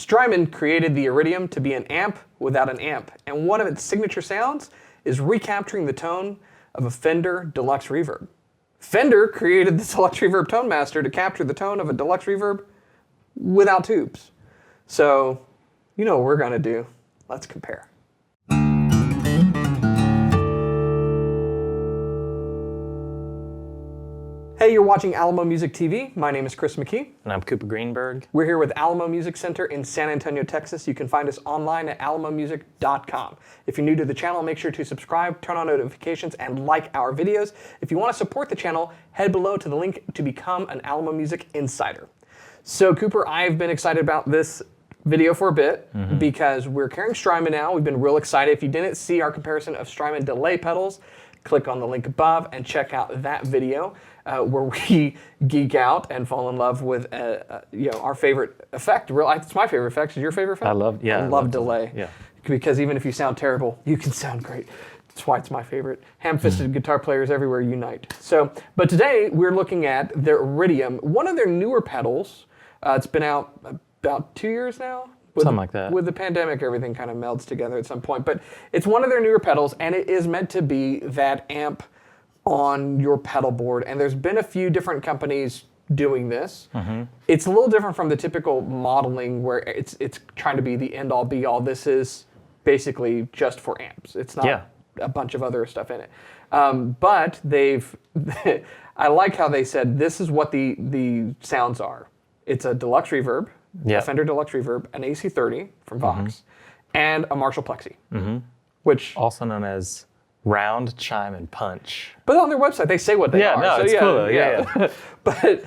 Strymon created the Iridium to be an amp without an amp, and one of its signature sounds is recapturing the tone of a Fender Deluxe Reverb. Fender created the Deluxe Reverb Tonemaster to capture the tone of a Deluxe Reverb without tubes. So, you know what we're gonna do. Let's compare. Hey, you're watching Alamo Music TV. My name is Chris McKee. And I'm Cooper Greenberg. We're here with Alamo Music Center in San Antonio, Texas. You can find us online at alamomusic.com. If you're new to the channel, make sure to subscribe, turn on notifications, and like our videos. If you want to support the channel, head below to the link to become an Alamo Music Insider. So, Cooper, I've been excited about this video for a bit because we're carrying Strymon now. We've been real excited. If you didn't see our comparison of Strymon delay pedals, click on the link above and check out that video where we geek out and fall in love with our favorite effect. It's my favorite effect. Is your favorite effect? I love delay. Yeah. Because even if you sound terrible, you can sound great. That's why it's my favorite. Ham-fisted guitar players everywhere unite. So, but today we're looking at their Iridium, one of their newer pedals. It's been out about 2 years now. Something like that. With the pandemic, everything kind of melds together at some point. But it's one of their newer pedals, and it is meant to be that amp on your pedal board. And there's been a few different companies doing this. It's a little different from the typical modeling where it's trying to be the end-all, be-all. This is basically just for amps. It's not a bunch of other stuff in it. But they've, I like how they said this is what the sounds are. It's a Deluxe Reverb. A Fender Deluxe Reverb, an AC30 from Vox, and a Marshall Plexi, which also known as round, chime, and punch. But on their website, they say what they are. No, so it's cool. Yeah. But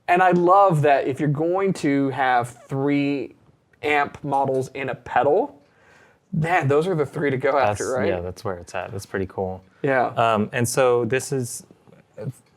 and I love that if you're going to have 3 amp models in a pedal, man, those are the 3 to go after, right? Yeah, that's where it's at. That's pretty cool. Yeah. And so this is.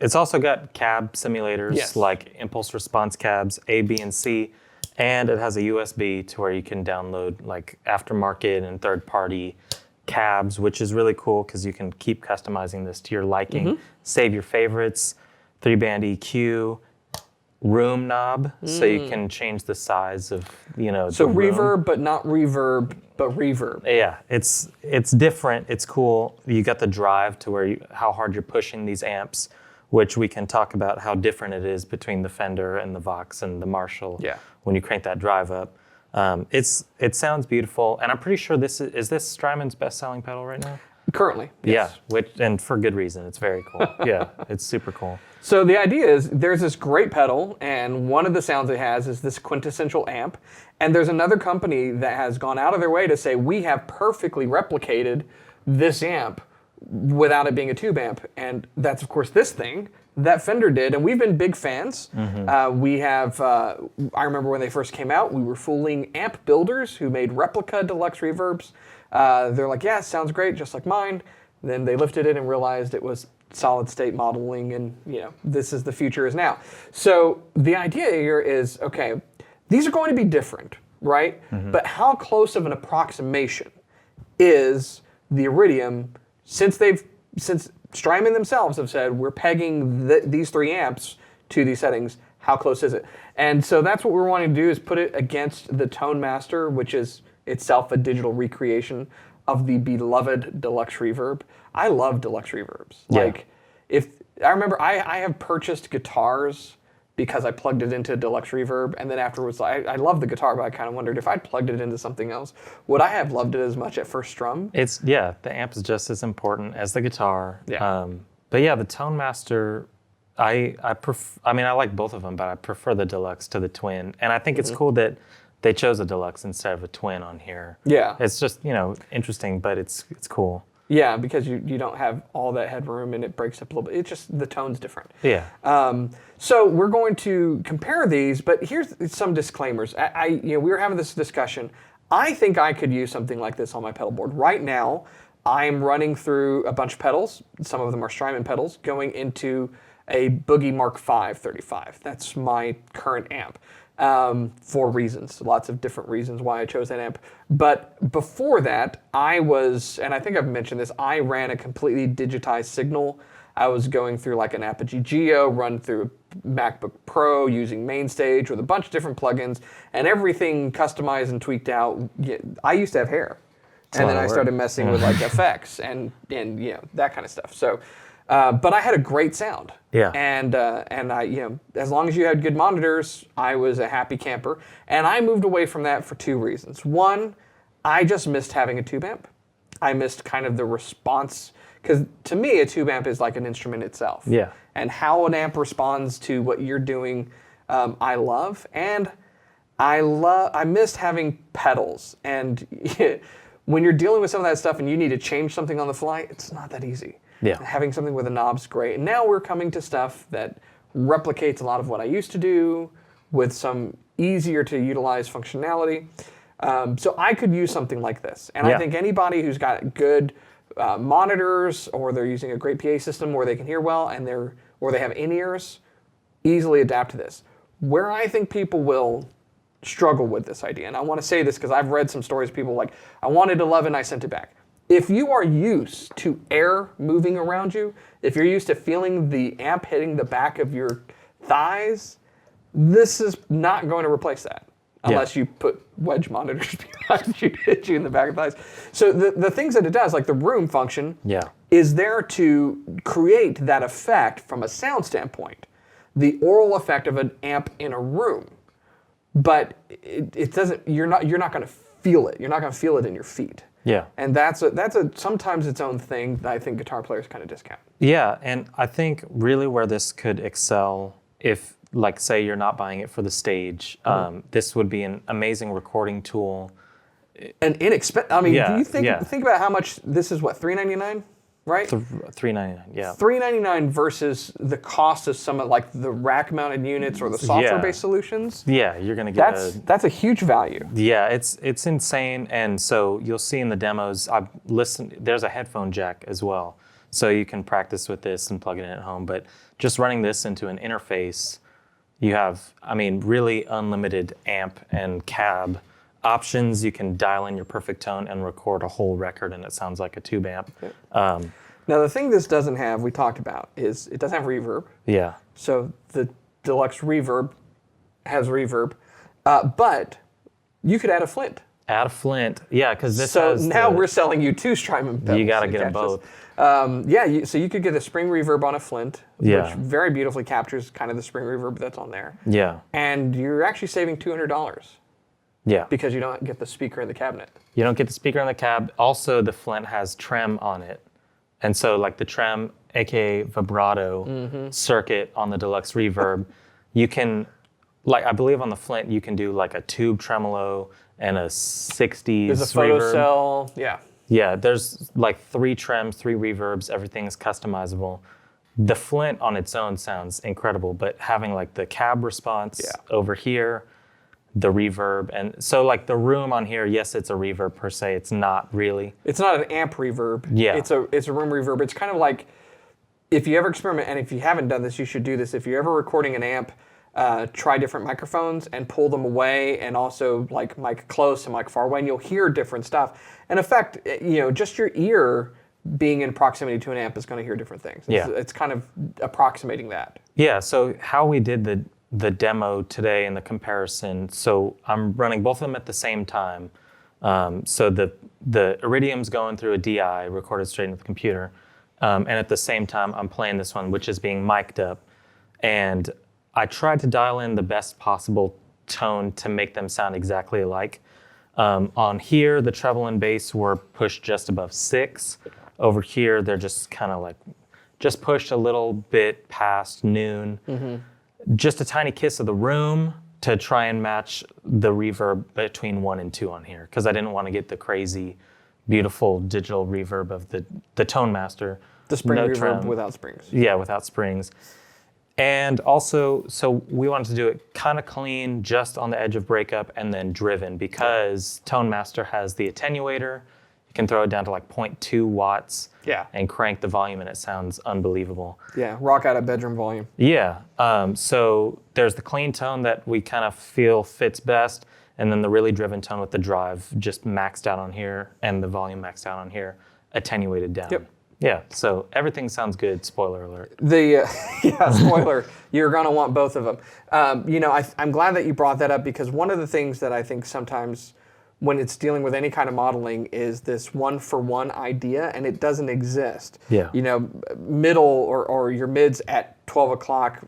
It's also got cab simulators like impulse response cabs, A, B, and C, and it has a USB to where you can download like aftermarket and third-party cabs, which is really cool because you can keep customizing this to your liking. Save your favorites, 3-band EQ, room knob, so you can change the size of So reverb, but not reverb, but reverb. Yeah, it's different. It's cool. You got the drive to where how hard you're pushing these amps, which we can talk about how different it is between the Fender and the Vox and the Marshall when you crank that drive up. It sounds beautiful, and I'm pretty sure this is Strymon's best-selling pedal right now? Currently, yes. Yeah, and for good reason. It's very cool. Yeah, it's super cool. So the idea is there's this great pedal, and one of the sounds it has is this quintessential amp, and there's another company that has gone out of their way to say, we have perfectly replicated this amp without it being a tube amp, and that's of course this thing that Fender did, and we've been big fans. We have, I remember when they first came out, we were fooling amp builders who made replica Deluxe Reverbs. They're like, yeah, it sounds great, just like mine. Then they lifted it and realized it was solid state modeling, and this is the future is now. So the idea here is, okay, these are going to be different, right? But how close of an approximation is the Iridium? Since Strymon themselves have said we're pegging these 3 amps to these settings, how close is it? And so that's what we're wanting to do is put it against the Tonemaster, which is itself a digital recreation of the beloved Deluxe Reverb. I love Deluxe Reverbs. Like, if I remember, I have purchased guitars because I plugged it into Deluxe Reverb, and then afterwards, I love the guitar, but I kind of wondered if I'd plugged it into something else, would I have loved it as much at first strum? The amp is just as important as the guitar. But yeah, the Tonemaster, I like both of them, but I prefer the Deluxe to the Twin, and I think it's cool that they chose a Deluxe instead of a Twin on here. Yeah, it's just interesting, but it's cool. Yeah, because you don't have all that headroom and it breaks up a little bit. It's just the tone's different. Yeah. So we're going to compare these, but here's some disclaimers. We were having this discussion. I think I could use something like this on my pedal board. Right now, I'm running through a bunch of pedals. Some of them are Strymon pedals going into a Boogie Mark V 35. That's my current amp. For reasons, lots of different reasons why I chose that amp. But before that, I was, and I think I've mentioned this, I ran a completely digitized signal I was going through like an Apogee Geo, run through MacBook Pro using MainStage with a bunch of different plugins and everything customized and tweaked out. I used to have hair. And then I started messing with like effects and that kind of stuff. So, but I had a great sound. Yeah. And I as long as you had good monitors, I was a happy camper. And I moved away from that for two reasons. One, I just missed having a tube amp. I missed kind of the response, because to me a tube amp is like an instrument itself. Yeah. And how an amp responds to what you're doing, I love. And I missed having pedals. And when you're dealing with some of that stuff and you need to change something on the fly, it's not that easy. Yeah. Having something with a knob's great. And now we're coming to stuff that replicates a lot of what I used to do with some easier to utilize functionality. So I could use something like this. And I think anybody who's got good monitors, or they're using a great PA system where they can hear well, or they have in-ears, easily adapt to this. Where I think people will struggle with this idea, and I want to say this because I've read some stories of people like, I wanted 11, I sent it back. If you are used to air moving around you, if you're used to feeling the amp hitting the back of your thighs, this is not going to replace that unless you put wedge monitors behind you to hit you in the back of the thighs. So the things that it does, like the room function, is there to create that effect from a sound standpoint, the oral effect of an amp in a room. But it doesn't. You're not going to feel it. You're not going to feel it in your feet. Yeah. And that's sometimes its own thing that I think guitar players kind of discount. Yeah, and I think really where this could excel, if like say you're not buying it for the stage, this would be an amazing recording tool. And inexpensive. I mean, do you think about how much this is? What, $399? Right? $399, yeah. $399 versus the cost of some of like the rack-mounted units or the software-based solutions. Yeah, you're gonna get that's a huge value. Yeah, it's insane, and so you'll see in the demos. I've listened. There's a headphone jack as well, so you can practice with this and plug it in at home. But just running this into an interface, you have, I mean, really unlimited amp and cab options. You can dial in your perfect tone and record a whole record, and it sounds like a tube amp. Now, the thing this doesn't have, we talked about, is it doesn't have reverb. Yeah. So the Deluxe Reverb has reverb, but you could add a Flint. Add a Flint, yeah, because this. So now we're selling you two Strymon pedals. You got to get them both. So you could get a spring reverb on a Flint, which very beautifully captures kind of the spring reverb that's on there. Yeah. And you're actually saving $200. Yeah. Because you don't get the speaker in the cabinet. You don't get the speaker in the cab. Also, the Flint has trem on it. And so like the trem, aka vibrato circuit on the Deluxe Reverb, you can, like I believe on the Flint, you can do like a tube tremolo and a 60s There's a photo reverb. cell, yeah. Yeah, there's like 3 trems, 3 reverbs, everything is customizable. The Flint on its own sounds incredible, but having like the cab response over here, the reverb, and so like the room on here, yes, it's a reverb per se. It's not really. It's not an amp reverb. Yeah. It's a room reverb. It's kind of like, if you ever experiment, and if you haven't done this, you should do this. If you're ever recording an amp, try different microphones and pull them away, and also like mic close and mic far away, and you'll hear different stuff. In effect, just your ear being in proximity to an amp is going to hear different things. It's kind of approximating that. Yeah. So how we did the demo today and the comparison. So I'm running both of them at the same time. So the Iridium's going through a DI, recorded straight into the computer. And at the same time, I'm playing this one, which is being mic'd up. And I tried to dial in the best possible tone to make them sound exactly alike. On here, the treble and bass were pushed just above 6. Over here, they're just kind of like, just pushed a little bit past noon. Just a tiny kiss of the room to try and match the reverb between 1 and 2 on here, because I didn't want to get the crazy, beautiful digital reverb of the Tonemaster. The spring reverb without springs. Yeah, without springs. And also, so we wanted to do it kind of clean, just on the edge of breakup, and then driven, because Tonemaster has the attenuator. You can throw it down to like 0.2 watts and crank the volume, and it sounds unbelievable. Yeah, rock out at bedroom volume. Yeah, so there's the clean tone that we kind of feel fits best, and then the really driven tone with the drive just maxed out on here, and the volume maxed out on here, attenuated down. Yeah, so everything sounds good, spoiler alert. Spoiler, you're going to want both of them. I'm glad that you brought that up, because one of the things that I think sometimes when it's dealing with any kind of modeling is this one-for-one idea, and it doesn't exist. Yeah. Middle or your mids at 12 o'clock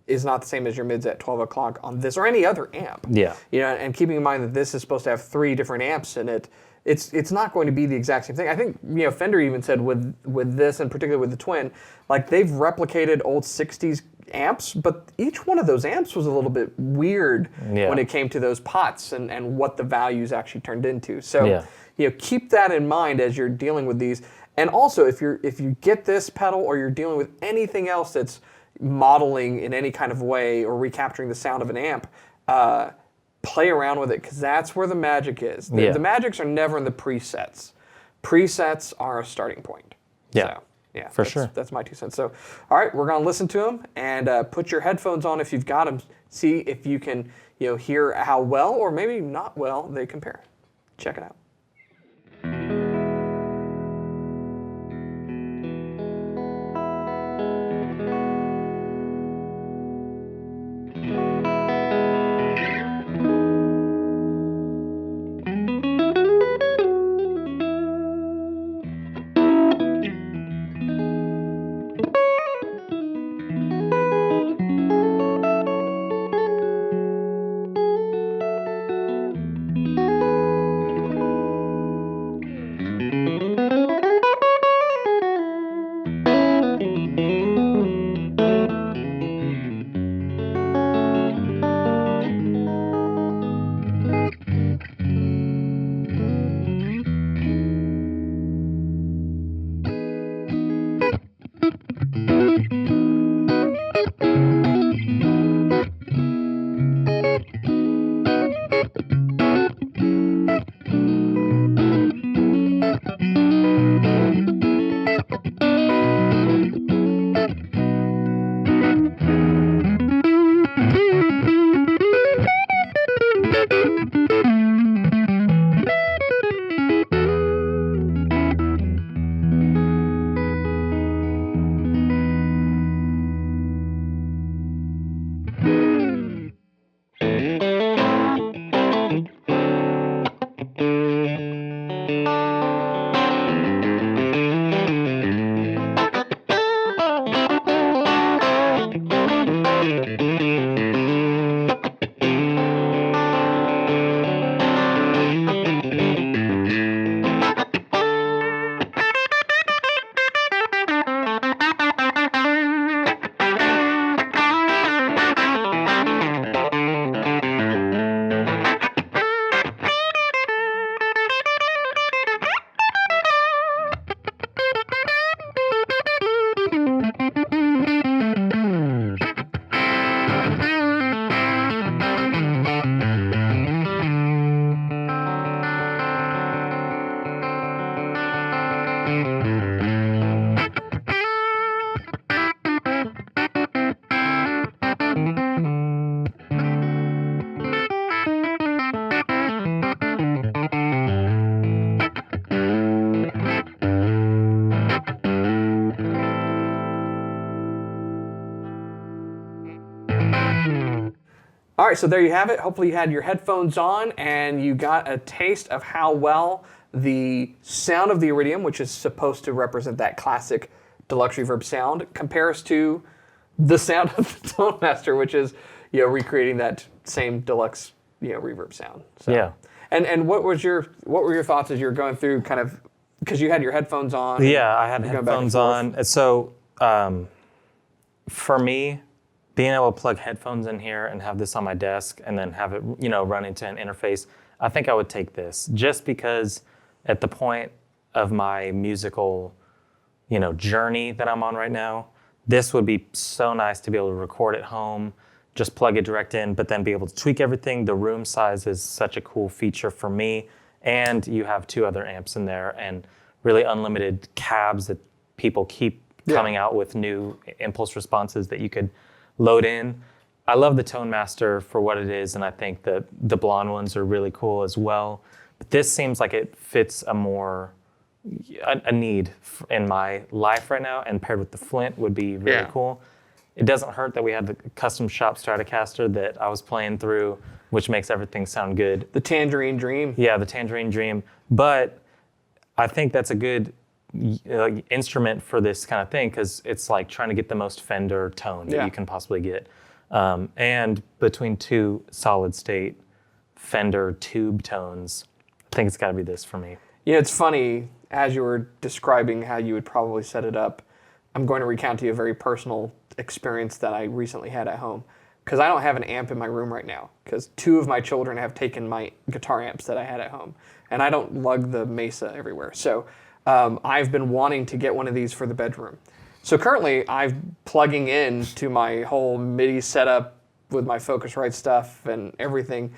is not the same as your mids at 12 o'clock on this or any other amp. Yeah. And keeping in mind that this is supposed to have 3 different amps in it, it's not going to be the exact same thing. I think Fender even said with this, and particularly with the Twin, like they've replicated old 60s amps, but each one of those amps was a little bit weird when it came to those pots and what the values actually turned into. So keep that in mind as you're dealing with these. And also, if you get this pedal or you're dealing with anything else that's modeling in any kind of way or recapturing the sound of an amp, play around with it, because that's where the magic is. The magics are never in the presets. Presets are a starting point. Yeah. So, yeah, for sure. That's my 2 cents. So, all right, we're going to listen to them, and put your headphones on if you've got them. See if you can hear how well or maybe not well they compare. Check it out. All right, so there you have it. Hopefully you had your headphones on and you got a taste of how well the sound of the Iridium, which is supposed to represent that classic Deluxe Reverb sound, compares to the sound of the Tonemaster, which is recreating that same Deluxe reverb sound. So, yeah. And what were your thoughts as you were going through, kind of, because you had your headphones on? Yeah, I had headphones on. And so for me, being able to plug headphones in here and have this on my desk and then have it, run into an interface, I think I would take this, just because at the point of my musical, journey that I'm on right now, this would be so nice to be able to record at home, just plug it direct in, but then be able to tweak everything. The room size is such a cool feature for me. And you have 2 other amps in there and really unlimited cabs that people keep coming out with new impulse responses that you could load in. I love the Tonemaster for what it is, and I think the blonde ones are really cool as well. But this seems like it fits a more a need in my life right now, and paired with the Flint would be really cool. It doesn't hurt that we had the custom shop Stratocaster that I was playing through, which makes everything sound good. The Tangerine Dream. Yeah, the Tangerine Dream. But I think that's a good instrument for this kind of thing, because it's like trying to get the most Fender tone that you can possibly get. And between two solid state Fender tube tones, I think it's got to be this for me. Yeah, it's funny, as you were describing how you would probably set it up, I'm going to recount to you a very personal experience that I recently had at home. Because I don't have an amp in my room right now, because 2 of my children have taken my guitar amps that I had at home. And I don't lug the Mesa everywhere. So I've been wanting to get one of these for the bedroom. So currently, I'm plugging in to my whole MIDI setup with my Focusrite stuff and everything.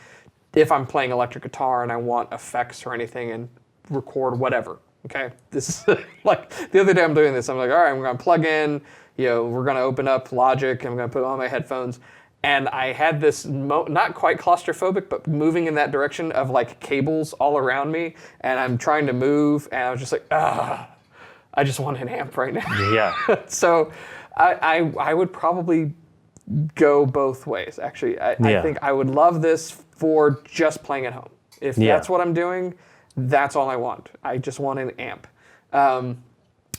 If I'm playing electric guitar and I want effects or anything and record whatever, okay? This is like, the other day I'm doing this, I'm like, all right, I'm gonna plug in, we're gonna open up Logic, I'm gonna put on my headphones. And I had this, not quite claustrophobic, but moving in that direction of like cables all around me. And I'm trying to move, and I was just like, I just want an amp right now. Yeah. So I would probably go both ways, actually. I think I would love this for just playing at home. If that's what I'm doing, that's all I want. I just want an amp.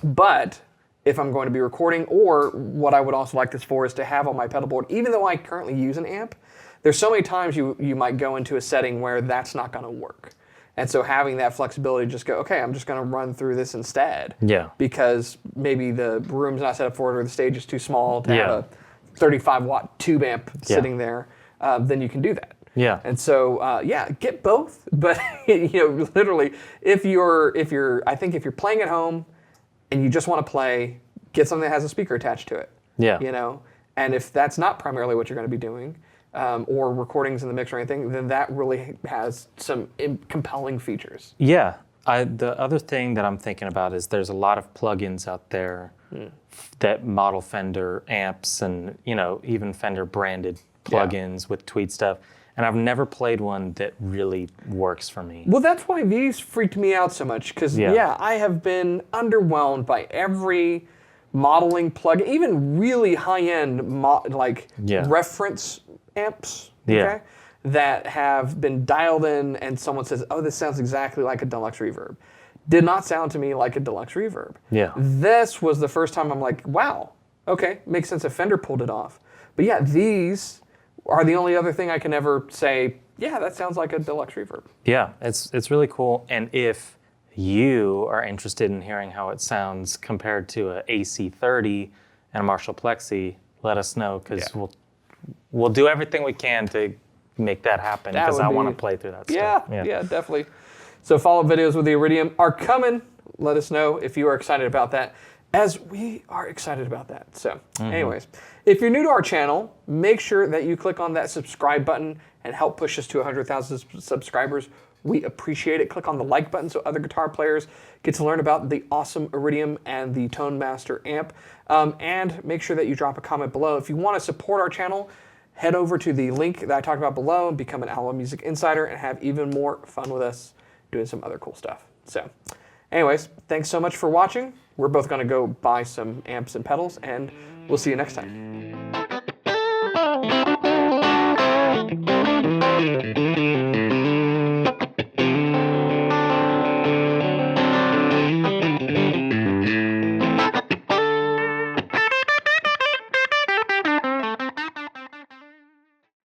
But if I'm going to be recording, or what I would also like this for is to have on my pedal board, even though I currently use an amp, there's so many times you might go into a setting where that's not going to work. And so having that flexibility to just go, okay, I'm just going to run through this instead. Yeah. Because maybe the room's not set up for it, or the stage is too small to have a 35-watt tube amp sitting there, then you can do that. Yeah. And so, get both. But, literally, if you're playing at home, and you just want to play, get something that has a speaker attached to it. Yeah. And if that's not primarily what you're going to be doing, or recordings in the mix or anything, then that really has some compelling features. Yeah. The other thing that I'm thinking about is there's a lot of plugins out there that model Fender amps and, even Fender branded plugins with Tweed stuff. And I've never played one that really works for me. Well, that's why these freaked me out so much. Because, I have been underwhelmed by every modeling plugin, even really high-end reference amps, that have been dialed in and someone says, oh, this sounds exactly like a Deluxe Reverb. Did not sound to me like a Deluxe Reverb. Yeah. This was the first time I'm like, wow, okay, makes sense if Fender pulled it off. But these are the only other thing I can ever say, that sounds like a Deluxe Reverb. Yeah, it's really cool. And if you are interested in hearing how it sounds compared to an AC30 and a Marshall Plexi, let us know, because we'll do everything we can to make that happen, because I want to play through that stuff. Yeah, definitely. So follow-up videos with the Iridium are coming. Let us know if you are excited about that, as we are excited about that. So anyways, if you're new to our channel, make sure that you click on that subscribe button and help push us to 100,000 subscribers. We appreciate it. Click on the like button so other guitar players get to learn about the awesome Iridium and the Tonemaster amp. And make sure that you drop a comment below. If you want to support our channel, head over to the link that I talked about below and become an Alamo Music Insider and have even more fun with us doing some other cool stuff. So anyways, thanks so much for watching. We're both going to go buy some amps and pedals, and we'll see you next time.